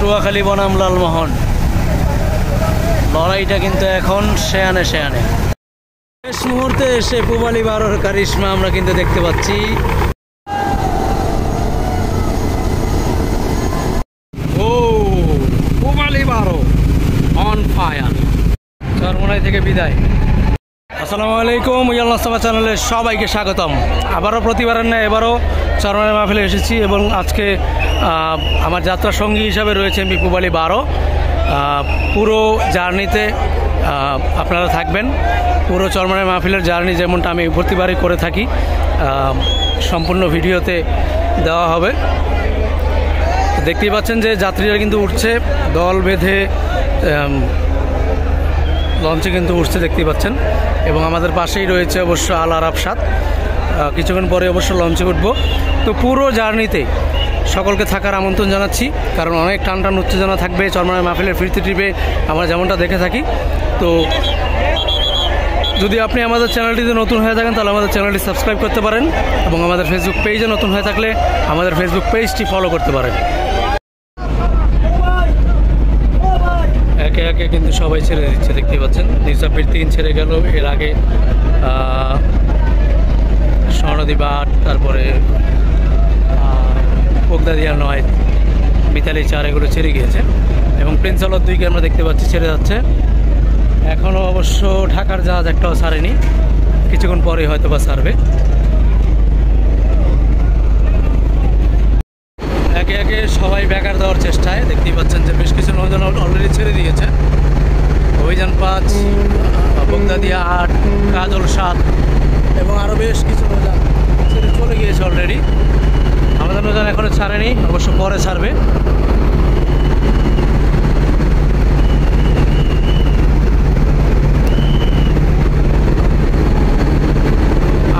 পটুয়াখালী বনাম লালমোহন, লড়াইটা কিন্তু এখন শেয়ানে শেয়ানে। শেষ মুহূর্তে এসে পূবালী 12-র কারিশমা আমরা কিন্তু দেখতে পাচ্ছি। ও পূবালী 12 অন ফায়ার। চরমোনাই থেকে বিদায়। আসসালামু আলাইকুম, ইয়াল্লাহ চ্যানেলে সবাইকে স্বাগতম। আবারও প্রতিবারের ন্যায় এবারও চরমোনাই মাহফিলে এসেছি এবং আজকে আমার যাত্রা সঙ্গী হিসাবে রয়েছে এমপি পূবালী 12। পুরো জার্নিতে আপনারা থাকবেন। পুরো চরমোনাই মাহফিলের জার্নি যেমনটা আমি প্রতিবারই করে থাকি সম্পূর্ণ ভিডিওতে দেওয়া হবে। দেখতেই পাচ্ছেন যে যাত্রীরা কিন্তু উঠছে, দল বেঁধে লঞ্চে কিন্তু উঠছে দেখতেই পাচ্ছেন। এবং আমাদের পাশেই রয়েছে অবশ্য আল আরাফ 7। কিছুক্ষণ পরে অবশ্য লঞ্চে উঠবো। তো পুরো জার্নিতে সকলকে থাকার আমন্ত্রণ জানাচ্ছি, কারণ অনেক টান টান উত্তেজনা থাকবে চরমোনাই মাহফিলের ফিরতি ট্রিপে আমরা যেমনটা দেখে থাকি। তো যদি আপনি আমাদের চ্যানেলটিতে নতুন হয়ে থাকেন তাহলে আমাদের চ্যানেলটি সাবস্ক্রাইব করতে পারেন এবং আমাদের ফেসবুক পেজে নতুন হয়ে থাকলে আমাদের ফেসবুক পেজটি ফলো করতে পারেন। একে একে কিন্তু সবাই ছেড়ে দিচ্ছে দেখতেই পাচ্ছেন। নিজাফির 3 ছেড়ে গেল, এর আগে স্বর্ণদ্বীপ 8, তারপরে পোগদাদিয়া 9, মিতালি 4 এগুলো ছেড়ে গিয়েছে এবং প্রিন্স আওয়ার 2কে আমরা দেখতে পাচ্ছি ছেড়ে যাচ্ছে। এখনও অবশ্য ঢাকার জাহাজ একটাও ছাড়েনি, কিছুক্ষণ পরে হয়তো বা ছাড়বে। একে একে সবাই ব্যাকার দেওয়ার চেষ্টায় দেখতেই পাচ্ছেন যে বেশ কিছু নৌযান অলরেডি ছেড়ে দিয়েছে। অভিযান 5, বগদাদিয়া 8, কাজল 7 এবং আরও বেশ কিছু নৌযান ছেড়ে চলে গিয়েছে অলরেডি। আমাদের নৌযান এখনও ছাড়েনি, অবশ্য পরে ছাড়বে।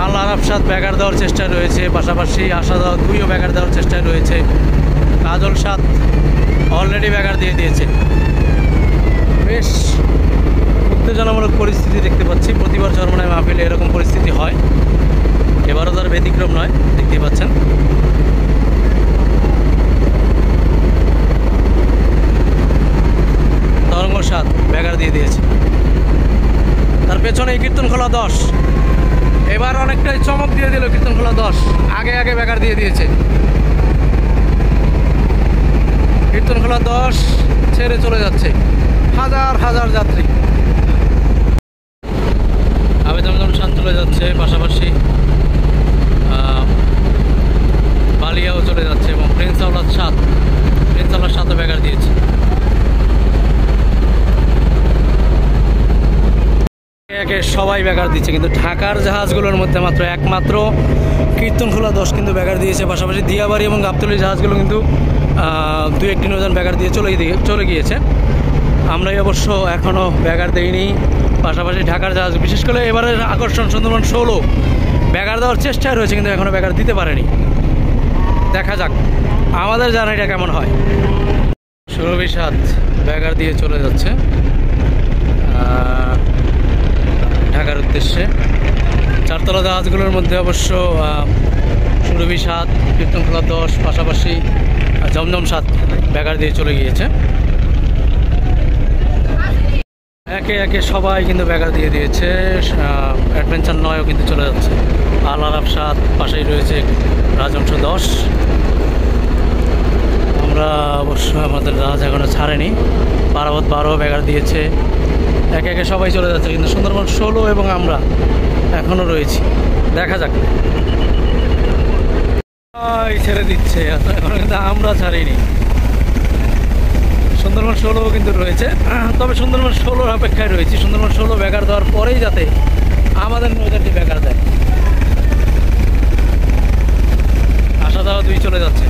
আল আরাফ 7 ব্যাগার দেওয়ার চেষ্টায় রয়েছে, পাশাপাশি আশা 2ও ব্যাগার দেওয়ার চেষ্টায় রয়েছে। কাজল 7 অলরেডি ব্যাগার দিয়ে দিয়েছে। বেশ উত্তেজনামূলক পরিস্থিতি দেখতে পাচ্ছি। প্রতিবার চরমোনাই মাহফিলে এরকম পরিস্থিতি হয়, এবারও তার ব্যতিক্রম নয় দেখতেই পাচ্ছেন। তরঙ্গ 7 ব্যাগার দিয়ে দিয়েছে। তার পেছনে কীর্তনখোলা 10 এবার অনেকটাই চমক দিয়ে দিল। কীর্তনখোলা 10 আগে আগে ব্যাগার দিয়ে দিয়েছে। কীর্তনখোলা 10 ছেড়ে চলে যাচ্ছে হাজার হাজার যাত্রী। আবেদন 7 চলে যাচ্ছে, পাশাপাশি বালিয়াও চলে যাচ্ছে এবং প্রিন্স আওয়ার 7ও ব্যাগার দিয়েছে। একে সবাই ব্যাগার দিচ্ছে, কিন্তু ঢাকার জাহাজগুলোর মধ্যে একমাত্র কীর্তনখোলা 10 কিন্তু ব্যাগার দিয়েছে। পাশাপাশি দিয়াবাড়ি এবং গাবতলী জাহাজগুলো কিন্তু 2-1টি নৌযান ব্যাগার দিয়ে চলে গিয়েছে। আমরাই অবশ্য এখনও ব্যাগার দেইনি। পাশাপাশি ঢাকার জাহাজ, বিশেষ করে এবারের আকর্ষণ সুন্দরবন 16 ব্যাগার দেওয়ার চেষ্টায় রয়েছে, কিন্তু এখনও ব্যাগার দিতে পারেনি। দেখা যাক আমাদের জার্নিটা কেমন হয়। সুরভি 7 ব্যাগার দিয়ে চলে যাচ্ছে ঢাকার উদ্দেশ্যে। 4তলা জাহাজগুলোর মধ্যে অবশ্য সুরভি 7, কীর্তনখোলা 10, পাশাপাশি জমজম 7 ব্যাগার দিয়ে চলে গিয়েছে। একে একে সবাই কিন্তু ব্যাগার দিয়ে দিয়েছে। অ্যাডভেঞ্চার 9ও কিন্তু চলে যাচ্ছে। আল আরাফ 7, পাশেই রয়েছে রাজংশ 10। আমরা অবশ্য আমাদের জাহাজ এখনও ছাড়েনি। পারাবত 12 ব্যাগার দিয়েছে। একে একে সবাই চলে যাচ্ছে, কিন্তু সুন্দরবন 16 এবং আমরা এখনও রয়েছি। দেখা যাক ছেড়ে দিচ্ছে, এখনো কিন্তু আমরা ছাড়িনি। সুন্দরবন 16 কিন্তু রয়েছে, তবে সুন্দরবন 16 অপেক্ষায় রয়েছি। সুন্দরবন 16 ব্যাগার দেওয়ার পরেই যাতে আমাদের নৌযানটি ব্যাগার দেয়। আশা দেওয়া 2 চলে যাচ্ছে।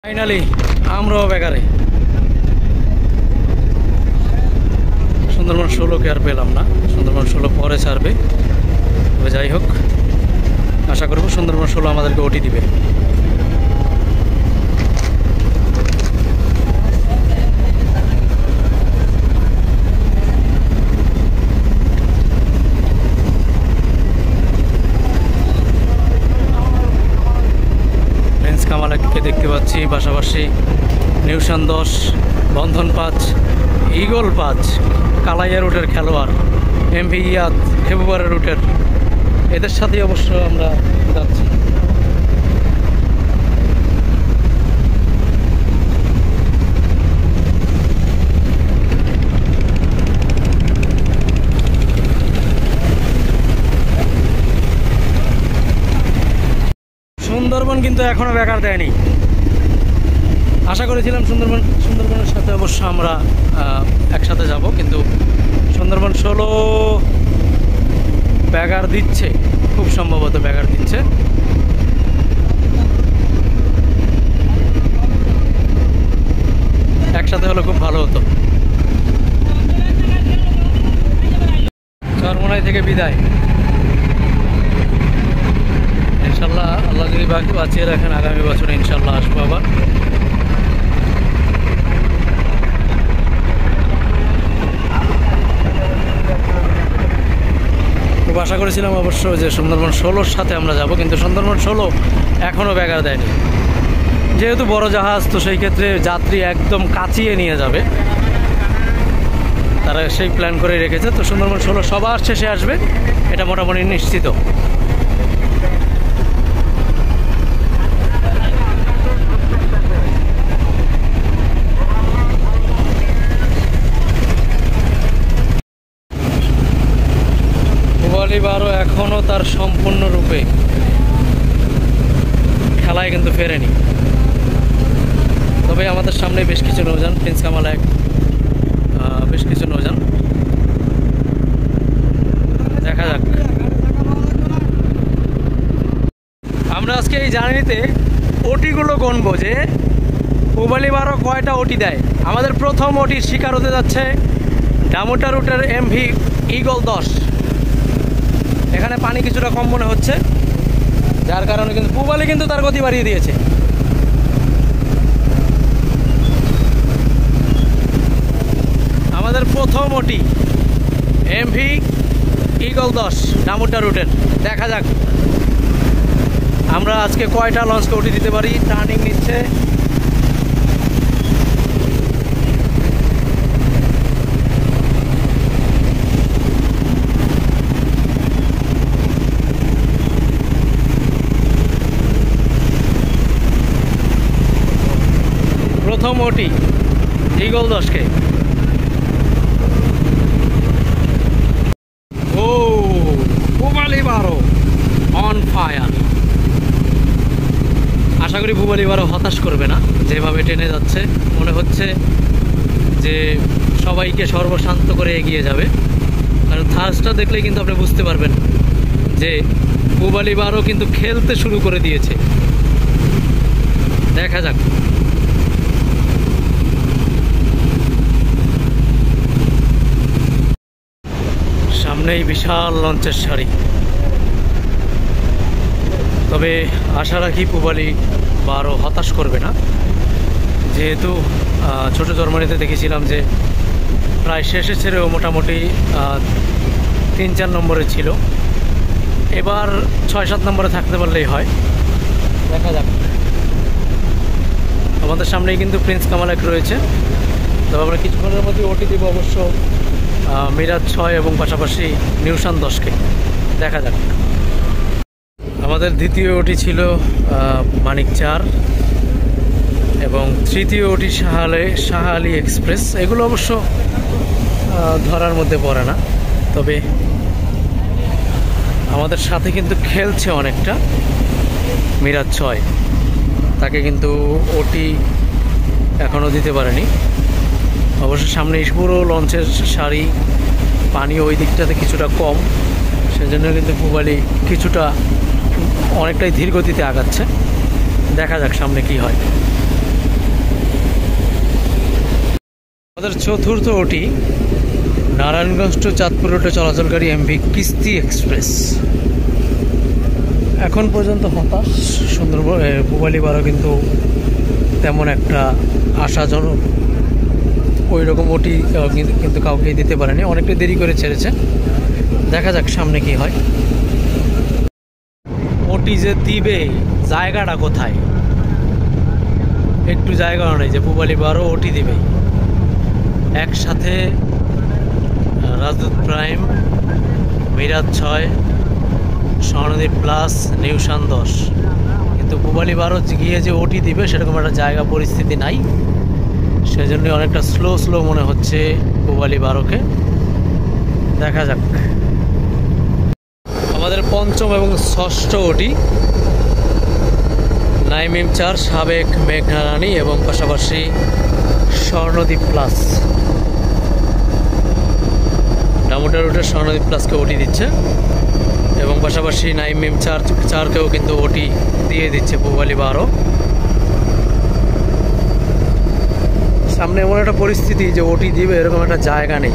ফাইনালি আমরাও ব্যাগারে। সুন্দরবন 16কে আর পেলাম না, সুন্দরবন 16 পরে ছাড়বে। তবে যাই হোক, আশা করব সুন্দরবন 16 আমাদেরকে ওটি দিবে। বাইককে দেখতে পাচ্ছি, পাশাপাশি নিউশন 10, বন্ধন 5, ইগল 5, কালাইয়া রুটের খেলোয়াড়, এমভি ইয়াদ খেপুপাড়া রুটের, এদের সাথেই অবশ্য আমরা যাচ্ছি। সুন্দরবন কিন্তু এখনো বেকার দেয়নি। আশা করেছিলাম সুন্দরবনের সাথে অবশ্য আমরা একসাথে যাব, কিন্তু সুন্দরবন 16 ব্যাগার দিচ্ছে, খুব সম্ভবত ব্যাগার দিচ্ছে। একসাথে হলে খুব ভালো হতো। চরমোনাই থেকে বিদায়। ইনশাল্লাহ আল্লাহ যদি বাকি বাঁচিয়ে রাখেন, আগামী বছরে ইনশাল্লাহ আসবো আবার। খুব আশা করেছিলাম অবশ্য যে সুন্দরবন 16-র সাথে আমরা যাব, কিন্তু সুন্দরবন 16 এখনও ব্যাগার দেয়নি। যেহেতু বড় জাহাজ, তো সেই ক্ষেত্রে যাত্রী একদম কাছিয়ে নিয়ে যাবে, তারা সেই প্ল্যান করে রেখেছে। তো সুন্দরবন 16 সবার শেষে আসবে, এটা মোটামুটি নিশ্চিত। এবারও এখনও তার সম্পূর্ণরূপে খেলায় কিন্তু ফেরেনি। তবে আমাদের সামনে বেশ কিছু নৌযান, প্রিন্স কামাল 1, বেশ কিছু নৌযান, দেখা যাক। আমরা আজকে এই জার্নিতে ওটিগুলো গণবো যে পুবালি 12 কয়টা ওটি দেয়। আমাদের প্রথম ওটির শিকার হতে যাচ্ছে ডামুটা রুটের এমভি ইগল 10। এখানে পানি কিছুটা কম মনে হচ্ছে, যার কারণে কিন্তু পুবালি কিন্তু তার গতি বাড়িয়ে দিয়েছে। আমাদের প্রথম ওটি এমভি ইগল 10 ডামুটা রুটের। দেখা যাক আমরা আজকে কয়টা লঞ্চকে ওটি দিতে পারি। টার্নিং নিচ্ছে, প্রথম ওটি ইগল 10কে। ও পুবালি 12 অন ফায়ার। আশা করি পুবালি 12 হতাশ করবে না, যেভাবে টেনে যাচ্ছে মনে হচ্ছে যে সবাইকে সর্বশান্ত করে এগিয়ে যাবে। কারণ থার্সটা দেখলে কিন্তু আপনি বুঝতে পারবেন যে পুবালি 12 কিন্তু খেলতে শুরু করে দিয়েছে। দেখা যাক। সামনেই বিশাল লঞ্চের সারি। তবে আশা রাখি পুবালি 12 হতাশ করবে না, যেহেতু ছোট জার্মানিতে দেখেছিলাম যে প্রায় শেষে ছেড়েও মোটামুটি 3-4 নম্বরে ছিল। এবার 6-7 নম্বরে থাকতে পারলেই হয়। দেখা যাক। আমাদের সামনেই কিন্তু প্রিন্স কামাল 1 রয়েছে। তবে আমরা কিছুক্ষণের মধ্যে ওটি দিব অবশ্য মিরাজ 6 এবং পাশাপাশি নিউশন 10কে। দেখা যাক। আমাদের দ্বিতীয় ওটি ছিল মানিক 4 এবং তৃতীয় ওটি শাহ আলী এক্সপ্রেস। এগুলো অবশ্য ধরার মধ্যে পড়ে না, তবে আমাদের সাথে কিন্তু খেলছে অনেকটা মিরাজ 6। তাকে কিন্তু ওটি এখনও দিতে পারেনি। অবশ্য সামনে পুরো লঞ্চের সারি, পানি ওই দিকটাতে কিছুটা কম, সেজন্য কিন্তু পুবালি কিছুটা অনেকটাই ধীর গতিতে আগাচ্ছে। দেখা যাক সামনে কি হয়। আমাদের চতুর্থ ওটি নারায়ণগঞ্জ টু চাঁদপুর রুটে চলাচলকারী এমভি কিস্তি এক্সপ্রেস। এখন পর্যন্ত হতাশ সুন্দরবন পুবালি 12 কিন্তু তেমন একটা আশাজনক ওই রকম ওটি কিন্তু কাউকে দিতে পারেনি, অনেকটা দেরি করে ছেড়েছে। দেখা যাক সামনে কি হয়। ওটি যে দিবে জায়গাটা কোথায় একটু জায়গাও নেই যে পূবালী 12 ওটি দিবে একসাথে। রাজদূত প্রাইম, মিরাজ 6, স্বর্ণদ্বীপ প্লাস, নিউশান 10, কিন্তু পূবালী 12 গিয়ে যে ওটি দিবে সেরকম একটা জায়গা পরিস্থিতি নাই। সেজন্য অনেকটা স্লো স্লো মনে হচ্ছে পূবালী 12কে। দেখা যাক। আমাদের পঞ্চম এবং ষষ্ঠ ওটি নাইমিম 4, সাবেক মেঘনা রানী এবং পাশাপাশি স্বর্ণদ্বীপ প্লাস। ডামোটা রুটের স্বর্ণদ্বীপ প্লাসকে ওটি দিচ্ছে এবং পাশাপাশি নাইমিম 4কেও কিন্তু ওটি দিয়ে দিচ্ছে পূবালী 12। সামনে এমন একটা পরিস্থিতি যে ওটি দিবে এরকম একটা জায়গা নেই,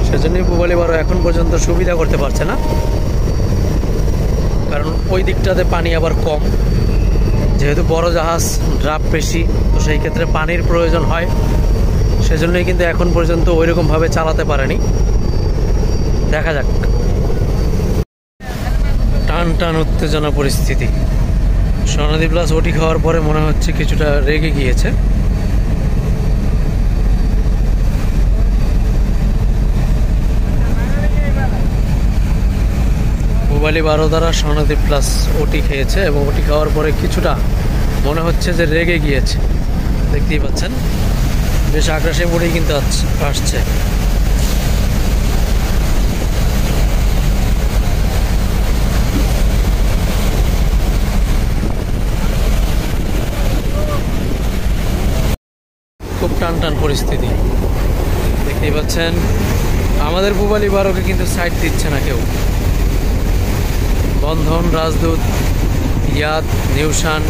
সেজন্যই পূবালী 12 এখন পর্যন্ত সুবিধা করতে পারছে না। কারণ ওই দিকটাতে পানি আবার কম, যেহেতু বড় জাহাজ, ড্রাফট বেশি, তো সেই ক্ষেত্রে পানির প্রয়োজন হয়। সেজন্যই কিন্তু এখন পর্যন্ত ওইরকমভাবে চালাতে পারেনি। দেখা যাক। টান টান উত্তেজনা পরিস্থিতি। স্বর্ণদ্বীপ প্লাস ওটি খাওয়ার পরে মনে হচ্ছে কিছুটা রেগে গিয়েছে। পূবালী 12 দ্বারা স্বর্ণদ্বীপ প্লাস ওটি খেয়েছে এবং ওটি খাওয়ার পরে কিছুটা মনে হচ্ছে যে রেগে গিয়েছে। দেখতেই পাচ্ছেন বেশ আগ্রাসী মোড়েই কিন্তু আসছে। খুব টান টান পরিস্থিতি দেখতেই পাচ্ছেন। আমাদের পূবালী 12কে কিন্তু সাইড দিচ্ছে না কেউ। বন্ধন, রাজদূত, ইয়াদ, নিউশান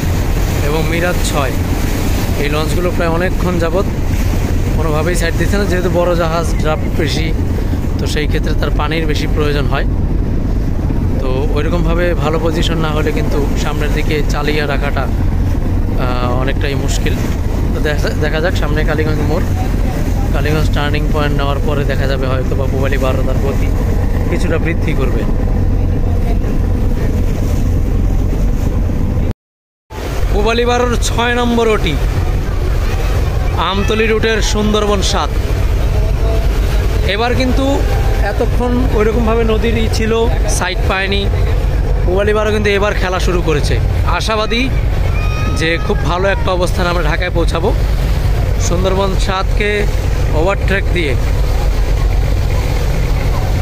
এবং মিরাজ 6 এই লঞ্চগুলো প্রায় অনেকক্ষণ যাবৎ কোনোভাবেই সাইড দিচ্ছে না, যেহেতু বড় জাহাজ, ড্রাফট বেশি, তো সেই ক্ষেত্রে তার পানির বেশি প্রয়োজন হয়। তো ওইরকমভাবে ভালো পজিশন না হলে কিন্তু সামনের দিকে চালিয়ে রাখাটা অনেকটাই মুশকিল। তো দেখা যাক। সামনে কালীগঞ্জ মোড়, কালীগঞ্জ টার্নিং পয়েন্ট নেওয়ার পরে দেখা যাবে হয়তো বা পূবালী 12 তার গতি কিছুটা বৃদ্ধি করবে। পূবালী 12 6 নম্বর ওটি আমতলী রুটের সুন্দরবন 7। এবার কিন্তু এতক্ষণ ওইরকমভাবে নদীরই ছিল, সাইড পায়নি। পূবালী 12 কিন্তু এবার খেলা শুরু করেছে। আশাবাদী যে খুব ভালো একটা অবস্থান আমরা ঢাকায় পৌঁছাবো। সুন্দরবন 7কে ওভারট্রেক দিয়ে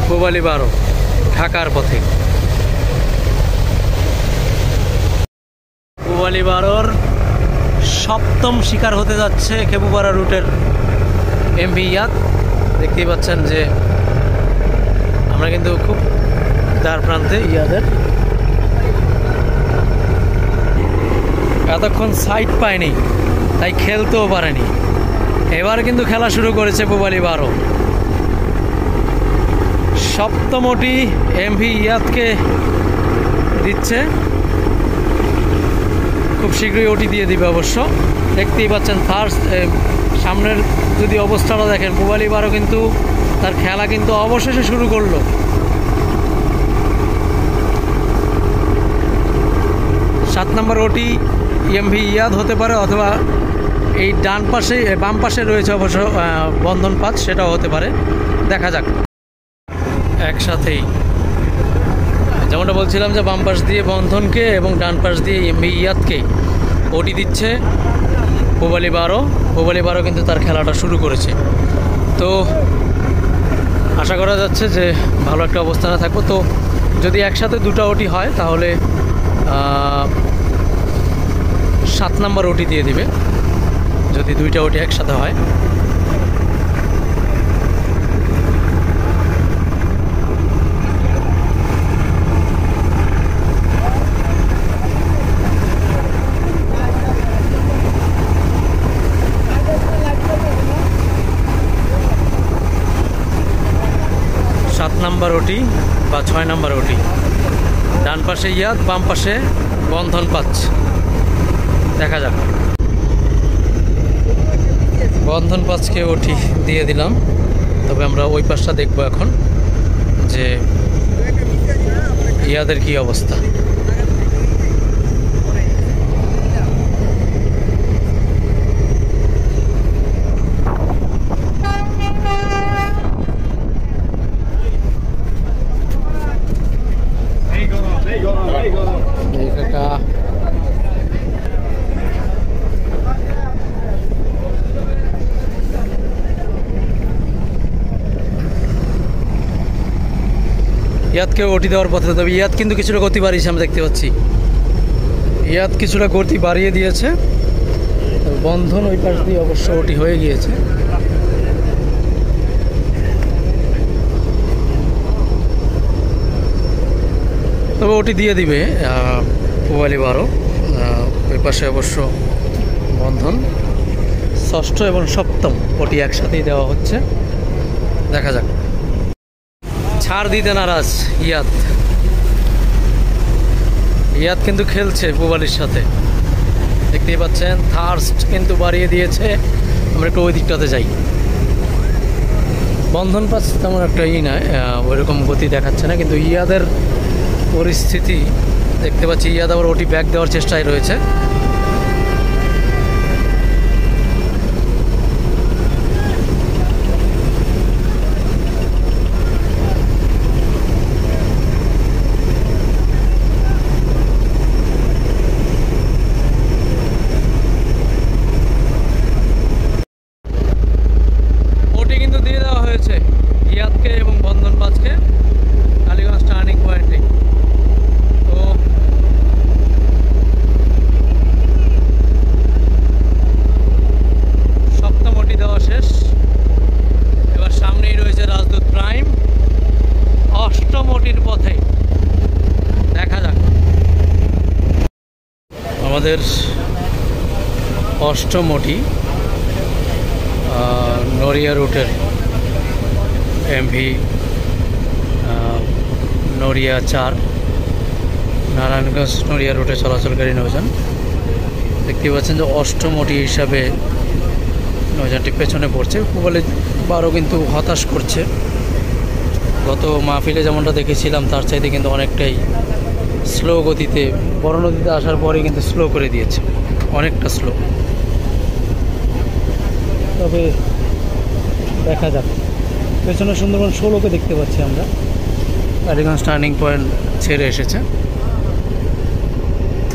পূবালী 12 ঢাকার পথে। পূবালী 12 সপ্তম শিকার হতে যাচ্ছে খেপুপাড়া রুটের এমভি ইয়াদ। দেখতেই পাচ্ছেন যে আমরা কিন্তু খুব দ্বার প্রান্তে ইয়াদের। এতক্ষণ সাইড পায়নি, তাই খেলতেও পারেনি। এবার কিন্তু খেলা শুরু করেছে পূবালী 12। সপ্তম ওটি এমভি ইয়াদকে দিচ্ছে, খুব শীঘ্রই ওটি দিয়ে দিবে অবশ্য। দেখতেই পাচ্ছেন ফার্স্ট সামনের যদি অবস্থাটা দেখেন, পূবালী 12 কিন্তু তার খেলা কিন্তু অবশেষে শুরু করলো। সাত নম্বর ওটি এমভি ইয়াদ হতে পারে, অথবা এই ডান পাশে বাম পাশে রয়েছে অবশ্য বন্ধন 5, সেটাও হতে পারে। দেখা যাক। একসাথেই যেমনটা বলছিলাম যে বাম পাশ দিয়ে বন্ধনকে এবং ডান পাশ দিয়ে এমভি ইয়াদকে ওটি দিচ্ছে পূবালী 12। পূবালী 12 কিন্তু তার খেলাটা শুরু করেছে। তো আশা করা যাচ্ছে যে ভালো একটা অবস্থানে থাকবো। তো যদি একসাথে দুটো ওটি হয় তাহলে 7 নম্বর ওটি দিয়ে দিবে, যদি দুইটা ওটি একসাথে হয়। নাম্বার ওটি বা 6 নম্বর ওটি, ডান পাশে ইয়াদ, বাম পাশে বন্ধন 5। দেখা যাক। বন্ধন 5কে ওটি দিয়ে দিলাম, তবে আমরা ওই পাশটা দেখবো এখন যে ইয়াদের কি অবস্থা। ইয়াদকে ওটি দেওয়ার পথে, তবে ইয়াদ কিন্তু কিছুটা গতি বাড়িয়েছে, আমরা দেখতে পাচ্ছি ইয়াদ কিছুটা গতি বাড়িয়ে দিয়েছে। বন্ধন ওই পাশ দিয়ে অবশ্য ওটি হয়ে গিয়েছে। তবে ওটি দিয়ে দিবে পূবালী 12। ওই পাশে অবশ্য বন্ধন। ষষ্ঠ এবং সপ্তম ওটি একসাথেই দেওয়া হচ্ছে, দেখা যাক। ছাড় দিতে নারাজ ইয়াদ। ইয়াদ কিন্তু খেলছে পূবালীর সাথে, দেখতেই পাচ্ছেন। থার্স্ট কিন্তু বাড়িয়ে দিয়েছে। আমরা একটু ওই দিকটাতে যাই। বন্ধন পাস তেমন একটা নয়, ওইরকম গতি দেখাচ্ছে না, কিন্তু ইয়াদের পরিস্থিতি দেখতে পাচ্ছি। ইয়াদ আবার ওটি ব্যাক দেওয়ার চেষ্টায় রয়েছে। ওটি কিন্তু দিয়ে দেওয়া হয়েছে ইয়াদকে এবং বন্ধন পাঁচকে কালীগঞ্জ টার্নিং পয়েন্টে। তো সপ্তম ওটি দেওয়া শেষ। এবার সামনেই রয়েছে রাজদূত প্রাইম, অষ্টম ওটির পথে, দেখা যাক। আমাদের অষ্টম ওটি নড়িয়া রুটের এমভি নড়িয়া 4 নারায়ণগঞ্জ নড়িয়া রুটে চলাচলকারী নৌযান। দেখতে পাচ্ছেন যে অষ্টম ওটি হিসাবে নৌযানটি পেছনে পড়ছে। পূবালী 12 কিন্তু হতাশ করছে। গত মাহফিলে যেমনটা দেখেছিলাম তার চাইতে কিন্তু অনেকটাই স্লো গতিতে, বড় নদীতে আসার পরে কিন্তু স্লো করে দিয়েছে, অনেকটা স্লো। তবে দেখা যাক। পেছনে সুন্দরবন 16কে দেখতে পাচ্ছি আমরা, কালীগঞ্জ টার্নিং পয়েন্ট ছেড়ে এসেছে।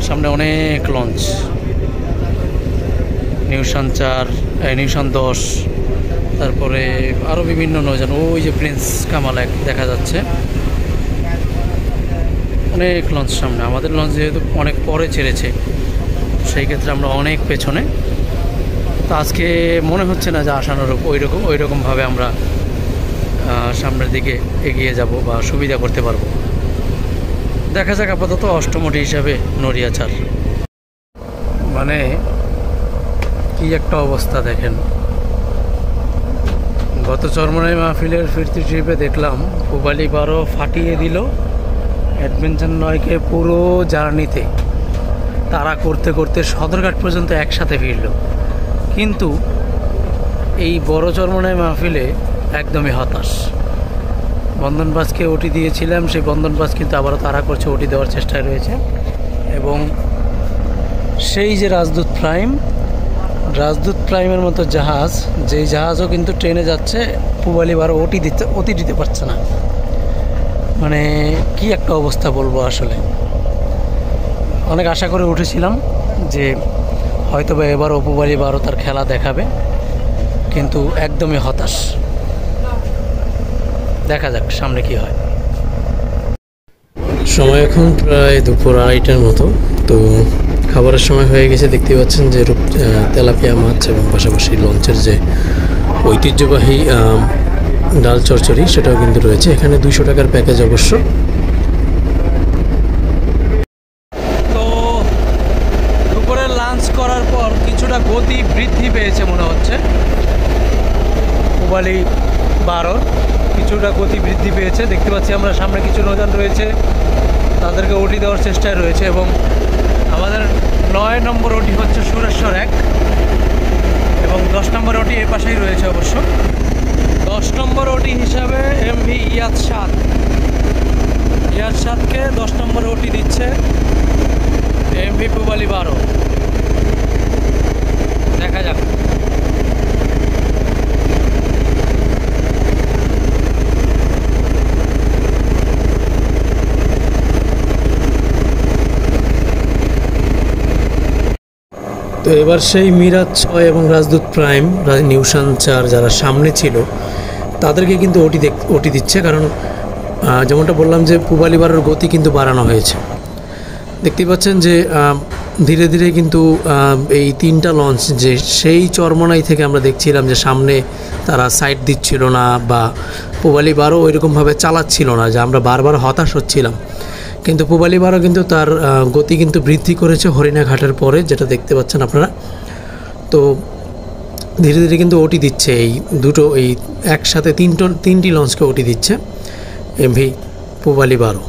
সামনে অনেক লঞ্চ, নিউশন 4, নিউশন 10, তারপরে আরও বিভিন্ন নৌযান। ওই যে প্রিন্স কামাল 1 দেখা যাচ্ছে, অনেক লঞ্চ সামনে। আমাদের লঞ্চ যেহেতু অনেক পরে ছেড়েছে, সেই ক্ষেত্রে আমরা অনেক পেছনে। তো আজকে মনে হচ্ছে না যে আসানোর ওইরকমভাবে আমরা সামনের দিকে এগিয়ে যাব বা সুবিধা করতে পারবো। দেখা যাক। আপাতত অষ্টম ওটি হিসাবে নড়িয়া 4। মানে কি একটা অবস্থা দেখেন। গত চরমনাই মাহফিলের ফিরতি ট্রিপে দেখলাম পূবালী 12 ফাটিয়ে দিল অ্যাডভেঞ্চার 9কে পুরো জার্নিতে তারা করতে করতে সদরঘাট পর্যন্ত একসাথে ফিরল। কিন্তু এই বড় চরমনাই মাহফিলে একদমই হতাশ। বন্ধনবাসকে ওটি দিয়েছিলাম, সেই বন্ধনবাস কিন্তু আবারও তাড়া করছে, ওটি দেওয়ার চেষ্টায় রয়েছে। এবং সেই যে রাজদূত প্রাইমের মতো জাহাজ, যেই জাহাজও কিন্তু ট্রেনে যাচ্ছে, পূবালী 12 ওটি দিতে পারছে না। মানে কি একটা অবস্থা বলবো আসলে। অনেক আশা করে উঠেছিলাম যে হয়তো বা এবারও পূবালী 12 তার খেলা দেখাবে, কিন্তু একদমই হতাশ। দেখা যাক সামনে কি হয়। সময় এখন প্রায় দুপুর 2:30টার মতো। তো খাবারের সময় হয়ে গেছে। দেখতে পাচ্ছেন যে তেলাপিয়া মাছ এবং পাশাপাশি লঞ্চের যে ঐতিহ্যবাহী ডাল চচ্চড়ি সেটাও কিন্তু রয়েছে এখানে। 200 টাকার প্যাকেজ অবশ্য। তো দুপুরে লাঞ্চ করার পর কিছুটা গতি বৃদ্ধি পেয়েছে মনে হচ্ছে। পূবালী 12 কিছুটা গতি বৃদ্ধি পেয়েছে, দেখতে পাচ্ছি আমরা। সামনে কিছু নৌযান রয়েছে, তাদেরকে ওটি দেওয়ার চেষ্টায় রয়েছে। এবং আমাদের 9 নম্বর ওটি হচ্ছে সুরেশ্বর 1 এবং 10 নম্বর ওটি এ পাশেই রয়েছে অবশ্য। 10 নম্বর ওটি হিসাবে এমভি ইয়াদ 7কে 10 নম্বর ওটি দিচ্ছে এমভি পূবালী 12। দেখা যাক। তো এবার সেই মিরাজ 6 এবং রাজদূত প্রাইম, নিউশন 4 যারা সামনে ছিল তাদেরকে কিন্তু ওটি দিচ্ছে। কারণ যেমনটা বললাম যে পূবালী বারোর গতি কিন্তু বাড়ানো হয়েছে। দেখতেই পাচ্ছেন যে ধীরে ধীরে কিন্তু এই 3টা লঞ্চ যে সেই চরমোনাই থেকে আমরা দেখছিলাম যে সামনে তারা সাইড দিচ্ছিল না বা পূবালী বারো ওইরকমভাবে চালাচ্ছিল না, যে আমরা বারবার হতাশ হচ্ছিলাম। কিন্তু পূবালী বারো কিন্তু তার গতি কিন্তু বৃদ্ধি করেছে হরিণাঘাটের পরে, যেটা দেখতে পাচ্ছেন আপনারা। তো ধীরে ধীরে কিন্তু ওটি দিচ্ছে এই দুটো, এই একসাথে 3টি লঞ্চকে ওটি দিচ্ছে এমভি পূবালী বারো।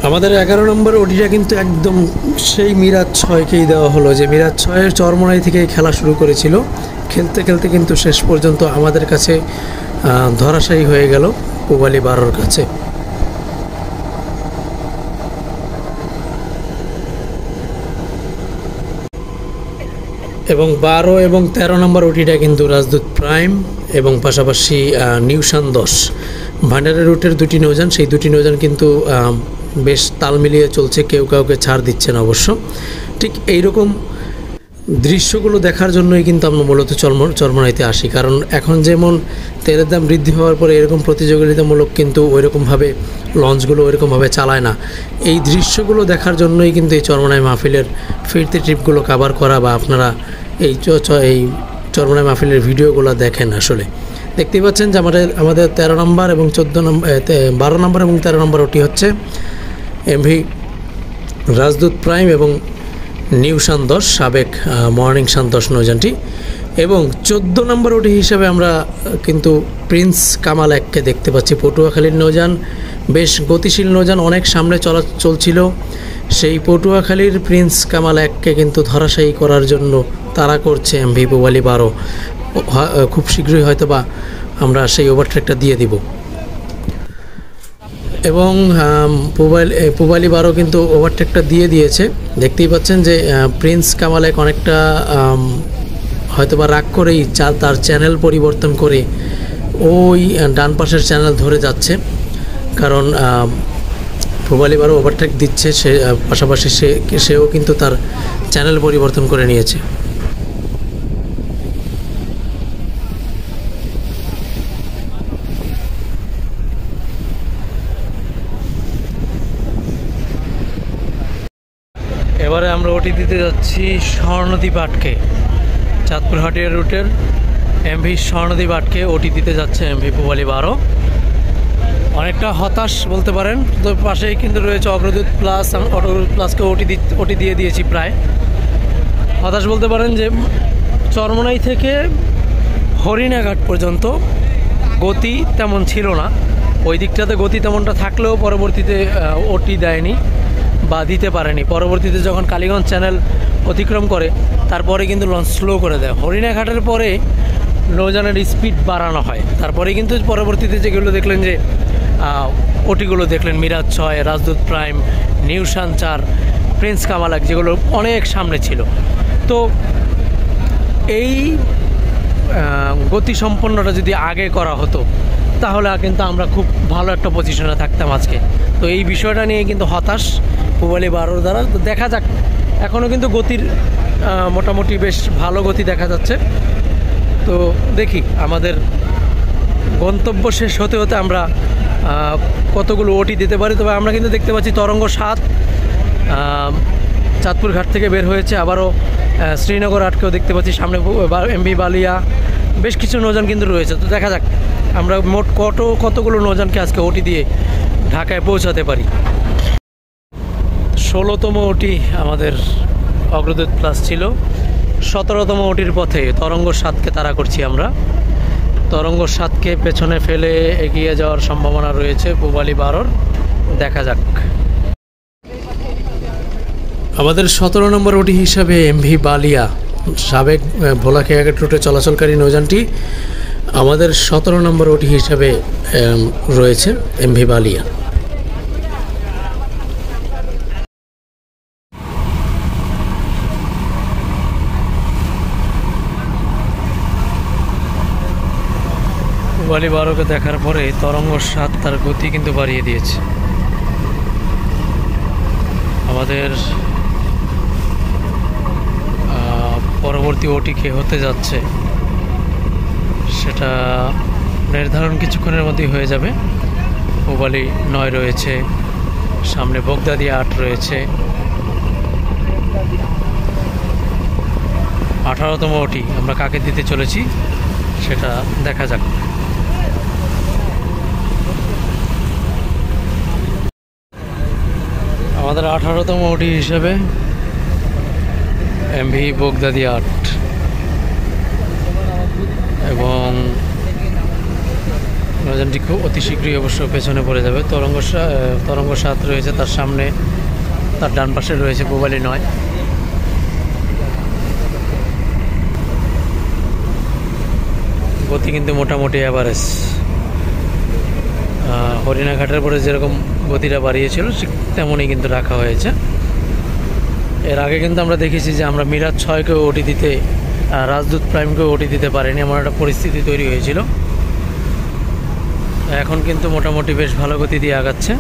আমাদের 11 নম্বর ওটিটা কিন্তু একদম সেই মিরাজ 6কেই দেওয়া হলো, যে মিরাজ 6-এর চরমোনাই থেকে খেলা শুরু করেছিল। খেলতে খেলতে কিন্তু শেষ পর্যন্ত আমাদের কাছে ধরাশায়ী হয়ে গেল পূবালী বারোর কাছে। এবং 12 এবং 13 নম্বর ওটিটা কিন্তু রাজদূত প্রাইম এবং পাশাপাশি নিউশান 10 ভান্ডারের রুটের 2টি নৌযান, সেই 2টি নৌযান কিন্তু বেশ তাল মিলিয়ে চলছে, কেউ কাউকে ছাড় দিচ্ছেন অবশ্য। ঠিক এইরকম দৃশ্যগুলো দেখার জন্যই কিন্তু আমরা মূলত চরমোনাইতে আসি, কারণ এখন যেমন তেলের দাম বৃদ্ধি হওয়ার পরে এরকম প্রতিযোগিতামূলক কিন্তু ওইরকমভাবে লঞ্চগুলো ওইরকমভাবে চালায় না। এই দৃশ্যগুলো দেখার জন্যই কিন্তু এই চরমোনাই মাহফিলের ফিরতি ট্রিপগুলো কভার করা, বা আপনারা এই চরমোনাই মাহফিলের ভিডিওগুলো দেখেন। আসলে দেখতেই পাচ্ছেন যে আমাদের 13 নম্বর এবং 12 নম্বর এবং 13 নম্বর ওটি হচ্ছে এমভি রাজদূত প্রাইম এবং নিউশান 10 সাবেক মর্নিং শান 10 নৌযানটি। এবং 14 নম্বর ওটি হিসাবে আমরা কিন্তু প্রিন্স কামাল 1কে দেখতে পাচ্ছি, পটুয়াখালীর নৌযান, বেশ গতিশীল নৌযান, অনেক সামনে চলছিল। সেই পটুয়াখালীর প্রিন্স কামাল 1কে কিন্তু ধরাশায়ী করার জন্য তারা করছে এমভি পূবালী বারো। খুব শীঘ্রই হয়তো বা আমরা সেই ওভারট্রেকটা দিয়ে দিব। এবং পূবালী বারো কিন্তু ওভারটেকটা দিয়ে দিয়েছে। দেখতেই পাচ্ছেন যে প্রিন্স কামাল 1 অনেকটা হয়তোবা রাগ করেই তার চ্যানেল পরিবর্তন করে ওই ডান পাশের চ্যানেল ধরে যাচ্ছে, কারণ পূবালী বারো ওভারটেক দিচ্ছে, সে পাশাপাশি সেও কিন্তু তার চ্যানেল পরিবর্তন করে নিয়েছে। এবারে আমরা ওটি দিতে যাচ্ছি স্বর্ণদ্বীপ আটকে, চাঁদপুর হাটিয়া রুটের এমভি স্বর্ণদ্বীপ আটকে ওটি দিতে যাচ্ছে এমভি পূবালী বারো। অনেকটা হতাশ বলতে পারেন, তো পাশেই কিন্তু রয়েছে অগ্রদূত প্লাস, অগ্রদূত প্লাসকে ওটি দিয়ে দিয়েছি প্রায়। হতাশ বলতে পারেন যে চরমোনাই থেকে হরিণাঘাট পর্যন্ত গতি তেমন ছিল না, ওই দিকটাতে গতি তেমনটা থাকলেও পরবর্তীতে ওটি দেয়নি বা দিতে পারেনি। পরবর্তীতে যখন কালীগঞ্জ চ্যানেল অতিক্রম করে তারপরে কিন্তু লঞ্চ স্লো করে দেয়। হরিণাঘাটের পরে নৌযানের স্পিড বাড়ানো হয়, তারপরে কিন্তু পরবর্তীতে যেগুলো দেখলেন যে ওটিগুলো দেখলেন মিরাজ 6, রাজদূত প্রাইম, নিউশান 4, প্রিন্স কামাল 1, যেগুলো অনেক সামনে ছিল। তো এই গতিসম্পন্নটা যদি আগে করা হতো তাহলে কিন্তু আমরা খুব ভালো একটা পজিশনে থাকতাম আজকে। তো এই বিষয়টা নিয়ে কিন্তু হতাশ পূবালী বারোর দ্বারা। তো দেখা যাক, এখনও কিন্তু গতির মোটামুটি বেশ ভালো গতি দেখা যাচ্ছে। তো দেখি আমাদের গন্তব্য শেষ হতে হতে আমরা কতগুলো ওটি দিতে পারি। তবে আমরা কিন্তু দেখতে পাচ্ছি তরঙ্গ 7 চাঁদপুর ঘাট থেকে বের হয়েছে, আবারও শ্রীনগর আটকেও দেখতে পাচ্ছি, সামনে এমভি বালিয়া, বেশ কিছু নৌযান কিন্তু রয়েছে। তো দেখা যাক আমরা মোট কতগুলো নৌযানকে আজকে ওটি দিয়ে ঢাকায় পৌঁছাতে পারি। 16তম ওটি আমাদের অগ্রদূত প্লাস ছিল, 17তম ওটির পথে তরঙ্গ 7কে তাড়া করছি আমরা। তরঙ্গ 7কে পেছনে ফেলে এগিয়ে যাওয়ার সম্ভাবনা রয়েছে পূবালী বারোর, দেখা যাক। আমাদের 17 নম্বর ওটি হিসাবে এমভি বালিয়া, সাবেক ভোলাখেয়াঘাট রুটে চলাচলকারী নৌযানটি, আমাদের 17 নম্বর ওটি হিসাবে রয়েছে এমভি বালিয়া। পূবালী 12কে দেখার পরে তরঙ্গ 7 তার গতি কিন্তু বাড়িয়ে দিয়েছে। আমাদের পরবর্তী ওটি কে হতে যাচ্ছে সেটা নির্ধারণ কিছুক্ষণের মধ্যেই হয়ে যাবে। পূবালী 9 রয়েছে, সামনে বগদাদি 8 রয়েছে, 18তম ওটি আমরা কাকে দিতে চলেছি সেটা দেখা যাক। আমাদের 18তম ওটি হিসেবে এমভি বগদাদি 8 এবং নৌযানটি খুব অতি শীঘ্রই অবশ্য পেছনে পড়ে যাবে। তরঙ্গ 7 রয়েছে, তার সামনে তার ডান পাশে রয়েছে পূবালী 9। গতি কিন্তু মোটামুটি অ্যাভারেজ। হরিণাঘাটের পরে যেরকম গতিটা বাড়িয়েছিল ঠিক তেমনই কিন্তু রাখা হয়েছে। এর আগে কিন্তু আমরা দেখেছি যে আমরা মিরাজ 6কেও ওটি দিতে, রাজদূত প্রাইমকেও ওটি দিতে পারিনি, এমন একটা পরিস্থিতি তৈরি হয়েছিল। এখন কিন্তু মোটামুটি বেশ ভালো গতি দিয়ে আগাচ্ছে।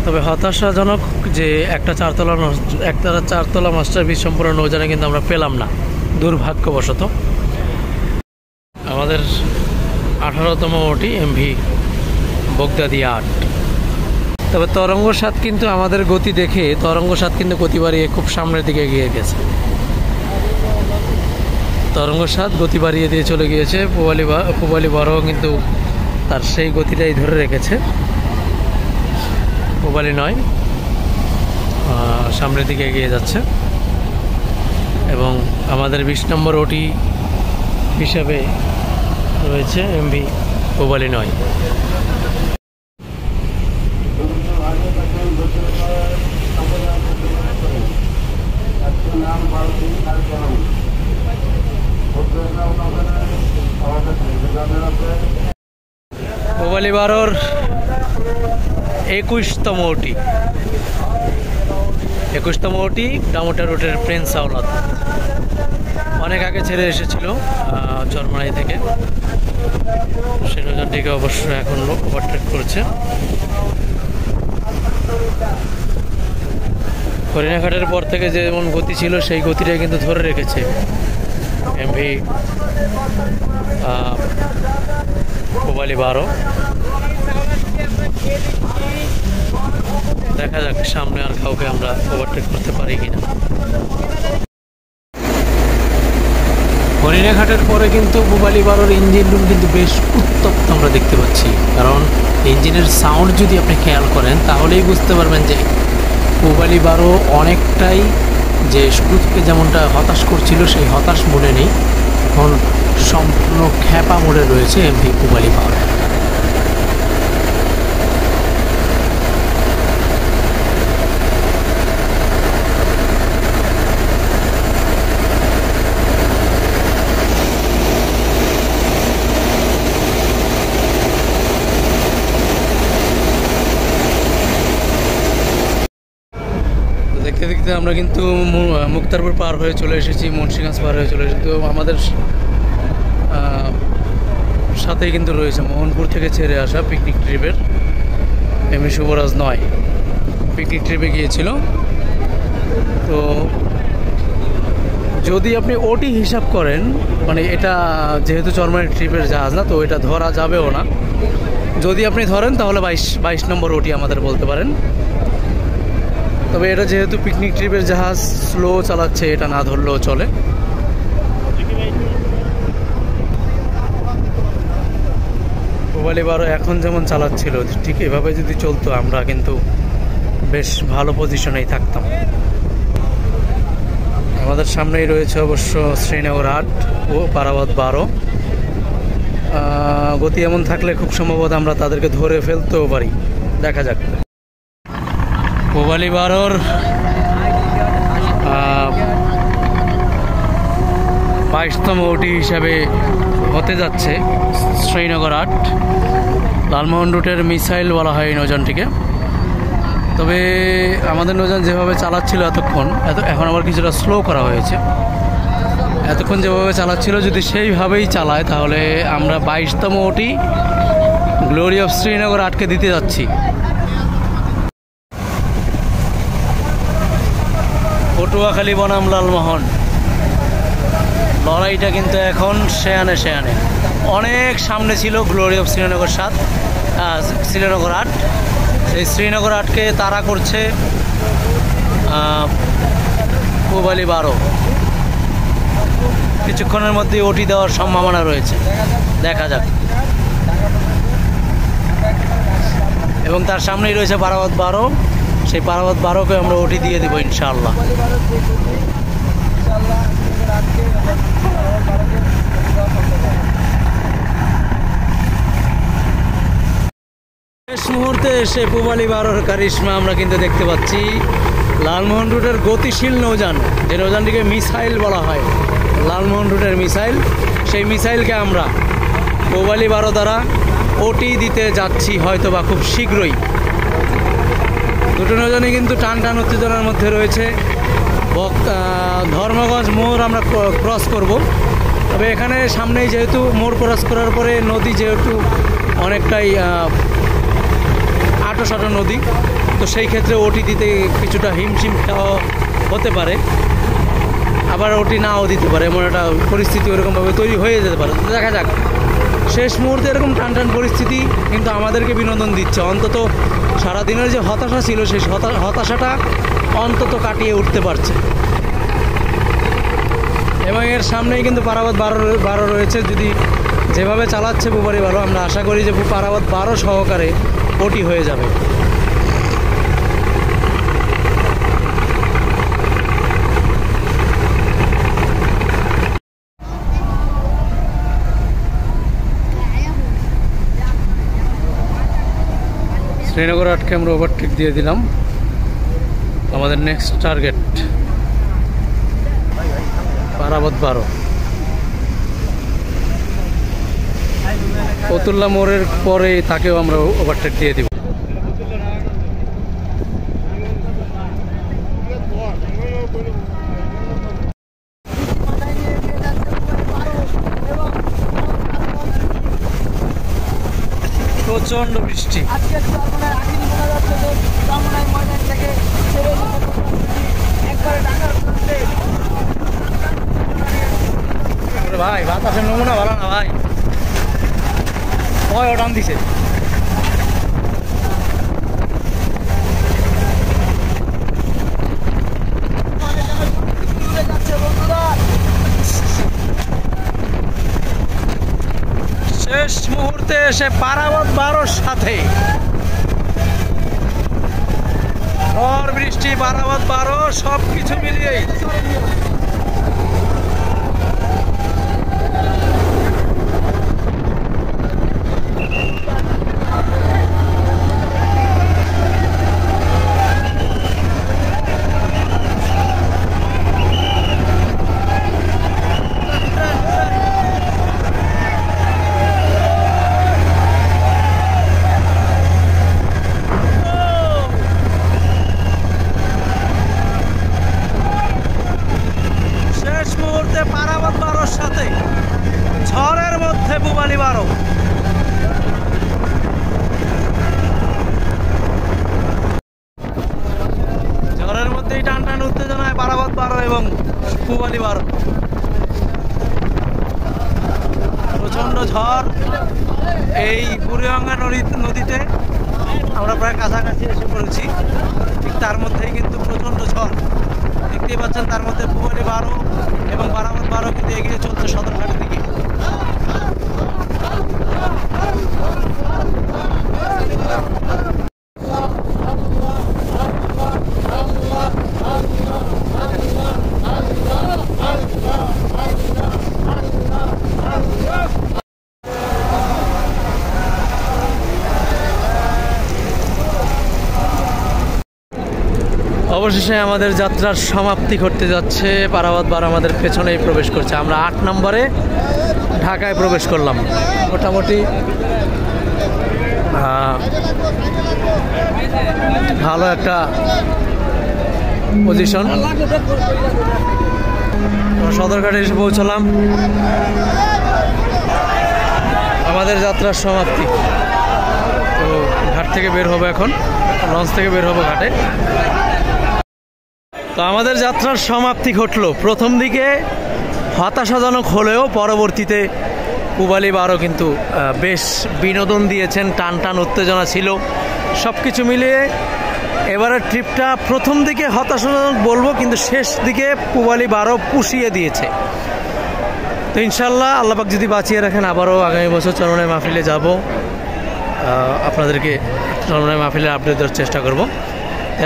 তবে হতাশাজনক যে একটা চারতলা মাস্টারপিস সম্পূর্ণ নৌযানে কিন্তু আমরা পেলাম না, দুর্ভাগ্যবশত। আমাদের 18তম ওটি এমভি বগদাদি 8। তবে তরঙ্গ 7 কিন্তু আমাদের গতি দেখে তরঙ্গ 7 কিন্তু গতি বাড়িয়ে খুব সামনের দিকে এগিয়ে গেছে। তরঙ্গ 7 গতি বাড়িয়ে দিয়ে চলে গিয়েছে। পূবালী 12 কিন্তু তার সেই গতিটাই ধরে রেখেছে। পূবালী 9 সামনের দিকে এগিয়ে যাচ্ছে এবং আমাদের 20 নম্বর ওটি হিসাবে রয়েছে এমভি পূবালী 9। পূবালী 12-র 21তম ওটি। 21তম ওটি ডামোটা রুটের প্রিন্স আওলাদ অনেক আগে ছেড়ে এসেছিল চরমাই থেকে। সেই নৌযানটিকে অবশ্য এখন ওভারটেক করছে। হরিণাঘাটের পর থেকে যেমন গতি ছিল সেই গতিটাই কিন্তু ধরে রেখেছে এমভি পূবালী 12। দেখা যাক সামনে আর কাউকে আমরা ওভারটেক করতে পারি কিনা। হরিণাঘাটের পরে কিন্তু পূবালী 12-র ইঞ্জিন রুম কিন্তু বেশ উত্তপ্ত আমরা দেখতে পাচ্ছি। কারণ ইঞ্জিনের সাউন্ড যদি আপনি খেয়াল করেন তাহলেই বুঝতে পারবেন যে পূবালী 12 অনেকটাই যে শুরু থেকে যেমনটা হতাশ করছিল সেই হতাশ মোডে নেই, এখন সম্পূর্ণ খ্যাপা মোডে রয়েছে এমভি পূবালী 12। দেখতে দেখতে আমরা কিন্তু মুক্তারপুর পার হয়ে চলে এসেছি, মুন্সিগঞ্জ পার হয়ে চলে এসেছি। তো আমাদের সাথেই কিন্তু রয়েছে মোহনপুর থেকে ছেড়ে আসা পিকনিক ট্রিপের এমভি শুভরাজ 9 পিকনিক ট্রিপে গিয়েছিল। তো যদি আপনি ওটি হিসাব করেন, মানে এটা যেহেতু চরমানি ট্রিপের জাহাজ না, তো এটা ধরা যাবেও না। যদি আপনি ধরেন তাহলে 22 নম্বর ওটি আমাদের বলতে পারেন। তবে এটা যেহেতু পিকনিক ট্রিপের জাহাজ, স্লো চালাচ্ছে, এটা না ধরলেও চলে। পূবালী 12 এখন যেমন চালাচ্ছিল ঠিক এভাবে যদি চলতো আমরা কিন্তু বেশ ভালো পজিশনেই থাকতাম। আমাদের সামনেই রয়েছে অবশ্য শ্রীনগর 8 ও পারাবত 12। গতি এমন থাকলে খুব সম্ভবত আমরা তাদেরকে ধরে ফেলতেও পারি, দেখা যাক। পূবালী 12-র 22তম ওটি হিসাবে হতে যাচ্ছে শ্রীনগর 8। লালমোহন রুটের মিসাইল বলা হয় এই নৌযানটিকে। তবে আমাদের নৌযান যেভাবে চালাচ্ছিল এখন আবার কিছুটা স্লো করা হয়েছে। এতক্ষণ যেভাবে চালাচ্ছিল যদি সেইভাবেই চালায় তাহলে আমরা 22তম ওটি গ্লোরি অফ শ্রীনগর আটকে দিতে যাচ্ছি। পটুয়াখালী বনাম লালমোহন লড়াইটা কিন্তু এখন শেয়ানে শেয়ানে। অনেক সামনে ছিল গ্লোরি অফ শ্রীনগর 7, শ্রীনগর 8। সেই শ্রীনগর 8কে তাড়া করছে পুবালি 12। কিছুক্ষণের মধ্যে ওটি দেওয়ার সম্ভাবনা রয়েছে, দেখা যাক। এবং তার সামনেই রয়েছে পারাবত 12। সেই পারাবত 12কে আমরা ওটি দিয়ে দেবো ইনশাআল্লাহ। শেষ মুহূর্তে এসে পুবালি 12-র কারিশমা আমরা কিন্তু দেখতে পাচ্ছি। লালমোহন রুটের গতিশীল নৌযান, যে নৌযানটিকে মিসাইল বলা হয়, লালমোহন রুটের মিসাইল, সেই মিসাইলকে আমরা পুবালি 12 দ্বারা ওটি দিতে যাচ্ছি হয়তো বা খুব শীঘ্রই। দুটো নৌযানই কিন্তু টান টান উত্তেজনার মধ্যে রয়েছে। ধর্মগঞ্জ মোড় আমরা ক্রস করব, তবে এখানে সামনেই যেহেতু মোড় ক্রস করার পরে নদী যেহেতু অনেকটাই আটো নদী, তো সেই ক্ষেত্রে ওটি দিতে কিছুটা হিমশিম খাওয়া হতে পারে, আবার ওটি নাও দিতে পারে, এমন একটা পরিস্থিতি ওরকমভাবে তৈরি হয়ে যেতে পারে। দেখা যাক। শেষ মুহূর্তে এরকম টান টান পরিস্থিতি কিন্তু আমাদেরকে বিনোদন দিচ্ছে। অন্তত সারাদিনের যে হতাশা ছিল সেই হতাশাটা অন্তত কাটিয়ে উঠতে পারছে। এবং এর সামনেই কিন্তু পারাবত 12 রয়েছে। যদি যেভাবে চালাচ্ছে পুবালি 12, আমরা আশা করি যে পারাবত 12 সহকারে ওটি হয়ে যাবে। শ্রীনগর 8কে আমরা ওভারটেক দিয়ে দিলাম। আমাদের নেক্সট টার্গেট পারাবত 12। ফতুল্লা মোড়ের পরে তাকেও আমরা ওভারটেক দিয়ে দিব। প্রচন্ড বৃষ্টি। ভাই বাতাসের নমুনা ভালো না ভাই, ভয় ওটান দিছে। শেষ মুহূর্তে এসে পারাবত 12-র সাথে ঝড় বৃষ্টি, পারাবত 12 সব কিছু মিলিয়েই পারাবত 12-র সাথে ঝড়ের মধ্যে পুবালি 12। ঝড়ের মধ্যেই টান টান উত্তেজনায় পারাবত 12 এবং পুবালি 12। প্রচন্ড ঝড় এই বুড়িগঙ্গা নদীতে আমরা প্রায় কাছাকাছি এসে পড়েছি। ঠিক তার মধ্যেই কিন্তু প্রচন্ড ঝড় দেখতেই পাচ্ছেন। তার মধ্যে পুবালি 12 এবং পারাবত 12 কিন্তু এগিয়ে চলছে সদরঘাটের দিকে। অবশেষে আমাদের যাত্রার সমাপ্তি ঘটতে যাচ্ছে। পারাবত 12 আমাদের পেছনেই প্রবেশ করছে। আমরা 8 নম্বরে ঢাকায় প্রবেশ করলাম। মোটামুটি ভালো একটা পজিশন। সদরঘাটে এসে পৌঁছলাম। আমাদের যাত্রার সমাপ্তি। তো ঘাট থেকে বের হবো এখন, লঞ্চ থেকে বের হবো ঘাটে। তো আমাদের যাত্রার সমাপ্তি ঘটলো। প্রথম দিকে হতাশাজনক হলেও পরবর্তীতে পূবালী 12 কিন্তু বেশ বিনোদন দিয়েছেন, টান টান উত্তেজনা ছিল, সব কিছু মিলিয়ে এবারের ট্রিপটা প্রথম দিকে হতাশাজনক বলবো, কিন্তু শেষ দিকে পূবালী 12 পুষিয়ে দিয়েছে। তো ইনশাল্লাহ আল্লাপাক যদি বাঁচিয়ে রাখেন আবারও আগামী বছর চরমনাই মাহফিলে যাব, আপনাদেরকে চরমনাই মাহফিলের আপডেট দেওয়ার চেষ্টা করব।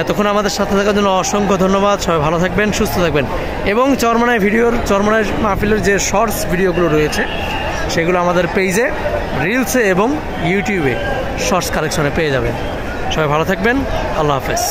এতক্ষণ আমাদের সাথে থাকার জন্য অসংখ্য ধন্যবাদ। সবাই ভালো থাকবেন, সুস্থ থাকবেন, এবং চরমনাই মাহফিলের যে শর্টস ভিডিওগুলো রয়েছে সেগুলো আমাদের পেজে, রিলসে এবং ইউটিউবে শর্টস কালেকশনে পেয়ে যাবেন। সবাই ভালো থাকবেন, আল্লাহ হাফেজ।